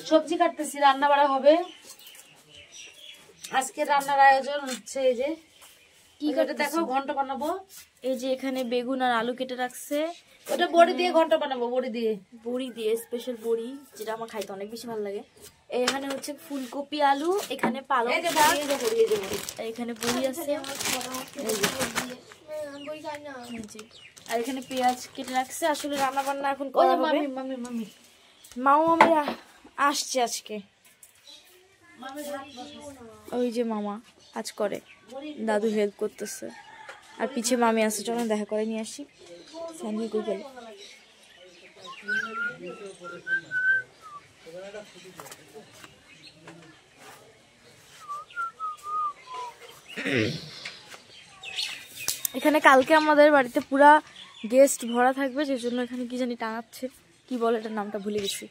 সবজি কাটতেছি, রান্না বাড়া হবে। আজকে রান্নার আয়োজন হচ্ছে এই যে কি কাটে দেখো, ঘন্ট বানাবো। এই যে এখানে বেগুন আর আলু কেটে রাখছে, ওটা বড়ি দিয়ে ঘন্ট বানাবো, বড়ি দিয়ে স্পেশাল বড়ি, যেটা আমার খাইতে অনেক বেশি ভালো লাগে। এখানে হচ্ছে ফুলকপি আলু, এখানে পালং শাক, এখানে বড়ি আছে, আর এখানে পেঁয়াজ কেটে রাখছে। আসলে রান্না বান্না এখন করা হবে। মামি আসছে আজকে, ওই যে মামা কাজ করে, দাদু হেল্প করতেছে, আর পিছে মামি আছে, চলো দেখা করে নিয়ে আসি। স্যান্ডি কই গেল? এখানে কালকে আমাদের বাড়িতে পুরা গেস্ট ভরা থাকবে, যে জন্য এখানে কি জানি টাঙাচ্ছে, কি বলে এটার নামটা ভুলে গেছি।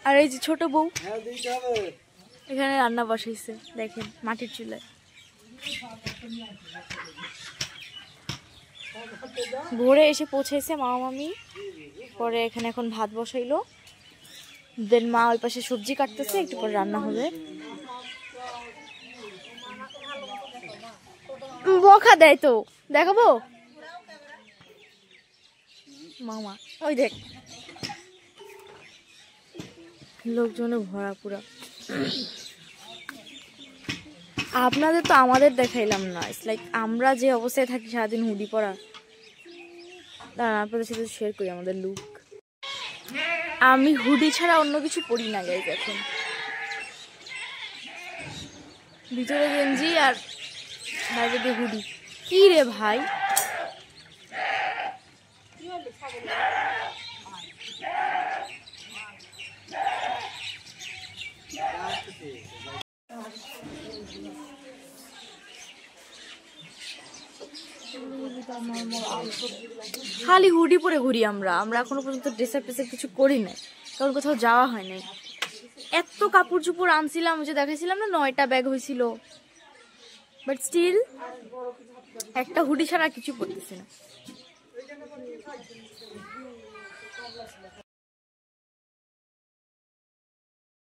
আর এই যে ছোট বউ এখানে রান্না বসাইছে, দেখেন মাটির চুলায়। ভোরে এসে পৌঁছাইছে মামা মামি, পরে এখানে এখন ভাত বসাইলো, দেন মা ওই পাশে সবজি কাটতেছে, একটু পরে রান্না হবে। বকা দেয় তো, দেখাবো মামা, ওই দেখ লোকজনে ভরা পুরা। আপনাদের তো আমাদের দেখাইলাম না, ইটস লাইক আমরা যে অবস্থায় থাকি সারাদিন হুডি পরা, আপনাদের সাথে শেয়ার করি আমাদের লুক। আমি হুডি ছাড়া অন্য কিছু পরি না গাইজ, এখন ভিতরে গেঞ্জি আর বাইরে দিয়ে হুডি। কি রে ভাই, খালি হুডি পরে ঘুরি আমরা এখনো পর্যন্ত ড্রেস আপ কিছু করি না, কারণ কোথাও যাওয়া হয় নাই। এত কাপড় চোপড় আনছিলাম, যে দেখাইছিলাম না 9টা ব্যাগ হয়েছিল, বাট স্টিল একটা হুডি ছাড়া কিছু পরতেছি না।